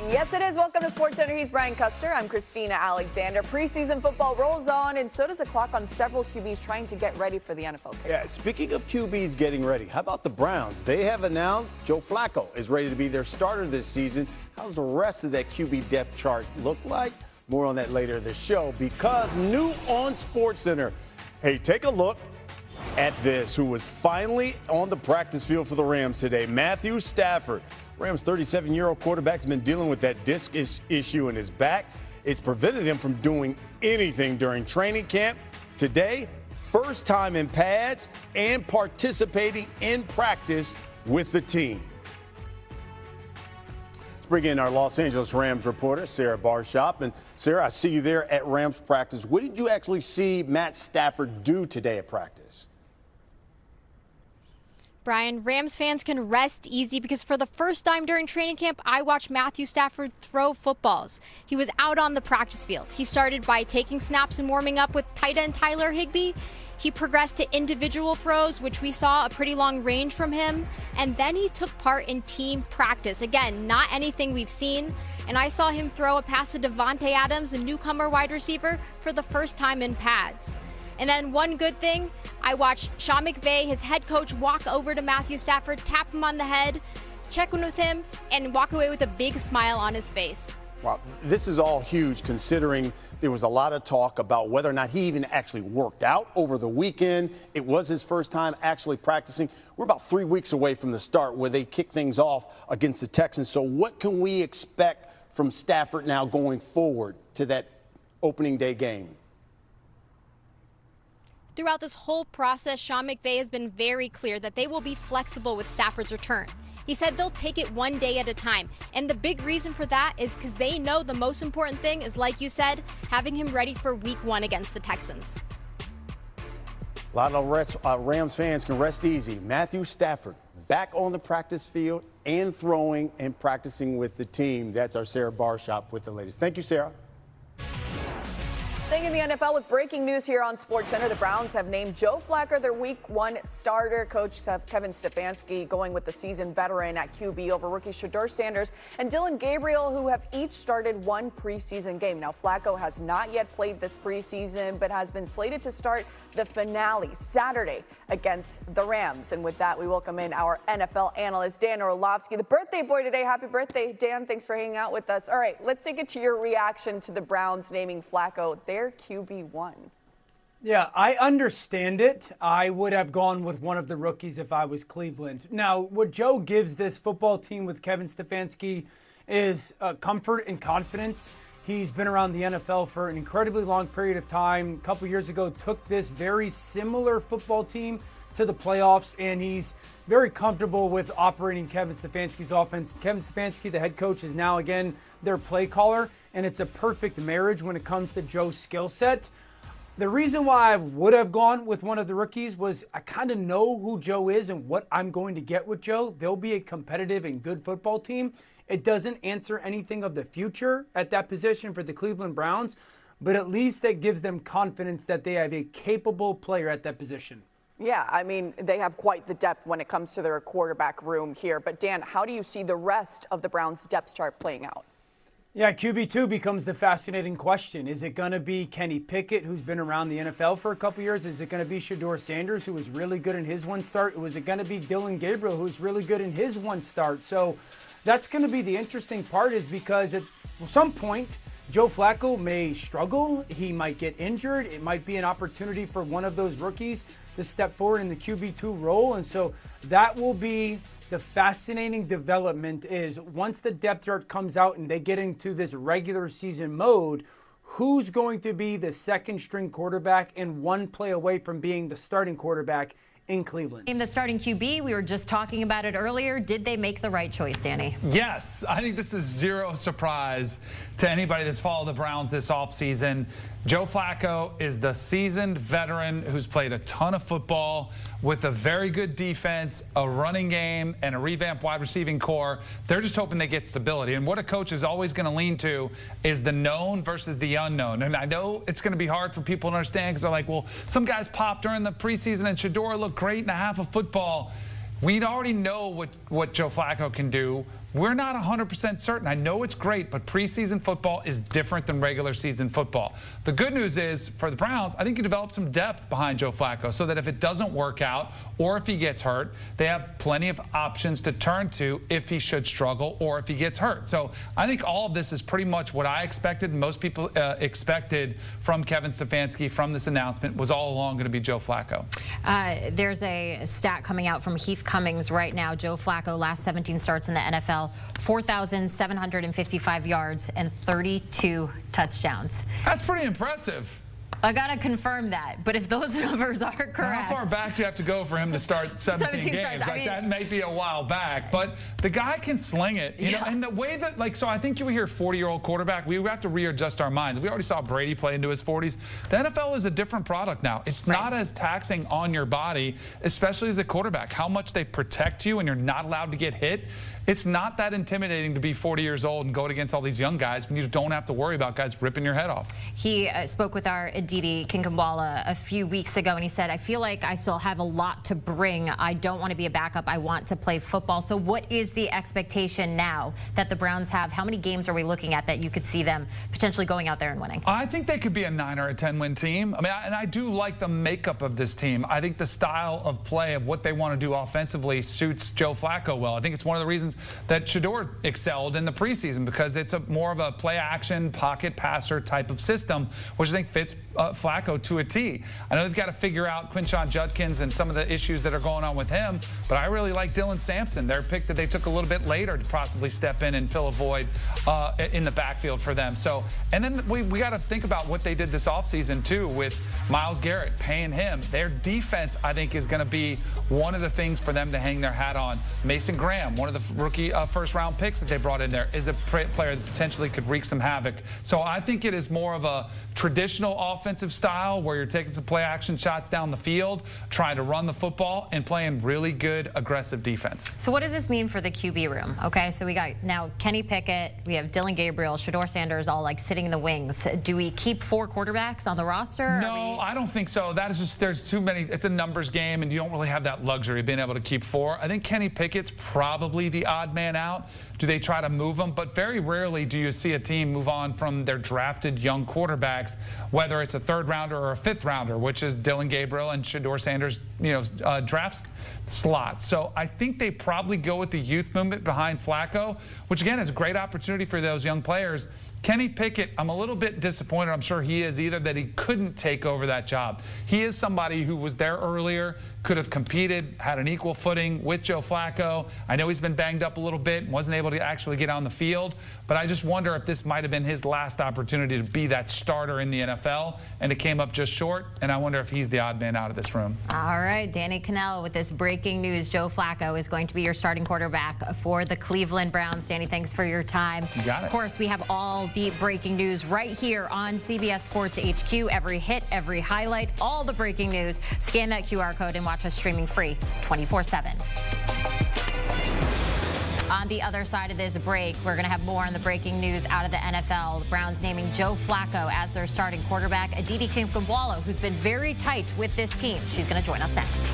Yes, it is. Welcome to SportsCenter. He's Brian Custer. I'm Christina Alexander. Preseason football rolls on, and so does the clock on several QBs trying to get ready for the NFL. Yeah, speaking of QBs getting ready, how about the Browns? They have announced Joe Flacco is ready to be their starter this season. How's the rest of that QB depth chart look like? More on that later in the show, because new on SportsCenter. Hey, take a look at this, who was finally on the practice field for the Rams today. Matthew Stafford. Rams' 37-year-old quarterback's been dealing with that disc issue in his back. It's prevented him from doing anything during training camp. Today, first time in pads and participating in practice with the team. Let's bring in our Los Angeles Rams reporter, Sarah Barshop. And Sarah, I see you there at Rams practice. What did you actually see Matt Stafford do today at practice? Brian, Rams fans can rest easy because for the first time during training camp, I watched Matthew Stafford throw footballs. He was out on the practice field. He started by taking snaps and warming up with tight end Tyler Higbee. He progressed to individual throws, which we saw a pretty long range from him. And then he took part in team practice. Again, not anything we've seen. And I saw him throw a pass to Davante Adams, a newcomer wide receiver, for the first time in pads. And then one good thing, I watched Sean McVay, his head coach, walk over to Matthew Stafford, tap him on the head, check in with him, and walk away with a big smile on his face. Wow, this is all huge considering there was a lot of talk about whether or not he even actually worked out over the weekend. It was his first time actually practicing. We're about 3 weeks away from the start where they kick things off against the Texans. So what can we expect from Stafford now going forward to that opening day game? Throughout this whole process, Sean McVay has been very clear that they will be flexible with Stafford's return. He said they'll take it one day at a time. And the big reason for that is because they know the most important thing is, like you said, having him ready for week 1 against the Texans. A lot of Rams fans can rest easy. Matthew Stafford back on the practice field and throwing and practicing with the team. That's our Sarah Barshop with the latest. Thank you, Sarah. Staying in the NFL with breaking news here on SportsCenter, the Browns have named Joe Flacco their Week 1 starter. Coach Kevin Stefanski going with the seasoned veteran at QB over rookie Shedeur Sanders and Dillon Gabriel, who have each started one preseason game. Now, Flacco has not yet played this preseason, but has been slated to start the finale Saturday against the Rams. And with that, we welcome in our NFL analyst, Dan Orlovsky, the birthday boy today. Happy birthday, Dan. Thanks for hanging out with us. All right, let's take it to your reaction to the Browns naming Flacco their QB1. Yeah, I understand it. I would have gone with one of the rookies if I was Cleveland. Now, what Joe gives this football team with Kevin Stefanski is comfort and confidence. He's been around the NFL for an incredibly long period of time. A couple years ago, took this very similar football team to the playoffs, and he's very comfortable with operating Kevin Stefanski's offense. Kevin Stefanski, the head coach, is now again their play caller, and it's a perfect marriage when it comes to Joe's skill set. The reason why I would have gone with one of the rookies was I kind of know who Joe is and what I'm going to get with Joe. They'll be a competitive and good football team. It doesn't answer anything of the future at that position for the Cleveland Browns, but at least that gives them confidence that they have a capable player at that position. Yeah, I mean, they have quite the depth when it comes to their quarterback room here. But, Dan, how do you see the rest of the Browns' depth chart playing out? Yeah, QB2 becomes the fascinating question. Is it going to be Kenny Pickett, who's been around the NFL for a couple years? Is it going to be Shedeur Sanders, who was really good in his one start? Was it going to be Dillon Gabriel, who's really good in his one start? So that's going to be the interesting part, is because at some point, Joe Flacco may struggle. He might get injured. It might be an opportunity for one of those rookies to step forward in the QB2 role. And so that will be the fascinating development, is once the depth chart comes out and they get into this regular season mode, who's going to be the second string quarterback and one play away from being the starting quarterback in Cleveland? In the starting QB, we were just talking about it earlier. Did they make the right choice, Danny? Yes. I think this is zero surprise to anybody that's followed the Browns this offseason. Joe Flacco is the seasoned veteran who's played a ton of football with a very good defense, a running game, and a revamped wide receiving core. They're just hoping they get stability. And what a coach is always going to lean to is the known versus the unknown. And I know it's going to be hard for people to understand, because they're like, well, some guys popped during the preseason and Shedeur looked great in a half of football. We already know what Joe Flacco can do, we're not 100% certain. I know it's great, but preseason football is different than regular season football. The good news is, for the Browns, I think you develop some depth behind Joe Flacco so that if it doesn't work out or if he gets hurt, they have plenty of options to turn to if he should struggle or if he gets hurt. So I think all of this is pretty much what I expected and most people expected from Kevin Stefanski from this announcement was all along going to be Joe Flacco. There's a stat coming out from Heath Cummings right now. Joe Flacco, last 17 starts in the NFL, 4,755 yards and 32 touchdowns. That's pretty impressive. I got to confirm that. But if those numbers are correct. How far back do you have to go for him to start 17 games? Starts. Like, that may be a while back. But the guy can sling it. You know, and the way that, like, so I think you hear 40-year-old quarterback, we have to readjust our minds. We already saw Brady play into his 40s. The NFL is a different product now. It's not as taxing on your body, especially as a quarterback. How much they protect you and you're not allowed to get hit. It's not that intimidating to be 40 years old and go against all these young guys when you don't have to worry about guys ripping your head off. He spoke with our Aditi Kinkambwala a few weeks ago, and he said, I feel like I still have a lot to bring. I don't want to be a backup. I want to play football. So what is the expectation now that the Browns have? How many games are we looking at that you could see them potentially going out there and winning? I think they could be a 9 or a 10-win team. I mean, and I do like the makeup of this team. I think the style of play of what they want to do offensively suits Joe Flacco well. I think it's one of the reasons that Shedeur excelled in the preseason because it's more of a play-action, pocket passer type of system, which I think fits Flacco to a T. I know they've got to figure out Quinshon Judkins and some of the issues that are going on with him, but I really like Dylan Sampson, their pick that they took a little bit later to possibly step in and fill a void in the backfield for them. So, and then we got to think about what they did this offseason, too, with Myles Garrett, paying him. Their defense, I think, is going to be one of the things for them to hang their hat on. Mason Graham, one of the rookie first-round picks that they brought in there, is a player that potentially could wreak some havoc. So I think it is more of a traditional offensive style where you're taking some play-action shots down the field, trying to run the football, and playing really good, aggressive defense. So what does this mean for the QB room? Okay, so we got now Kenny Pickett, we have Dillon Gabriel, Shedeur Sanders all like sitting in the wings. Do we keep 4 quarterbacks on the roster? No, I don't think so. That is just, there's too many. It's a numbers game, and you don't really have that luxury of being able to keep 4. I think Kenny Pickett's probably the odd man out. Do they try to move him? But very rarely do you see a team move on from their drafted young quarterbacks, whether it's a 3rd rounder or a 5th rounder, which is Dillon Gabriel and Shedeur Sanders, draft slots. So I think they probably go with the youth movement behind Flacco, which again is a great opportunity for those young players. Kenny Pickett, I'm a little bit disappointed, I'm sure he is either, that he couldn't take over that job. He is somebody who was there earlier, could have competed, had an equal footing with Joe Flacco. I know he's been banged up a little bit, wasn't able to actually get on the field, but I just wonder if this might have been his last opportunity to be that starter in the NFL, and it came up just short, and I wonder if he's the odd man out of this room. All right, Danny Cannell with this breaking news. Joe Flacco is going to be your starting quarterback for the Cleveland Browns. Danny, thanks for your time. You got it. Of course, we have all the breaking news right here on CBS Sports HQ. Every hit, every highlight, all the breaking news. Scan that QR code and watch us streaming free 24/7. On the other side of this break, we're going to have more on the breaking news out of the NFL. The Browns naming Joe Flacco as their starting quarterback. Aditi Kinkambwala, who's been very tight with this team. She's going to join us next.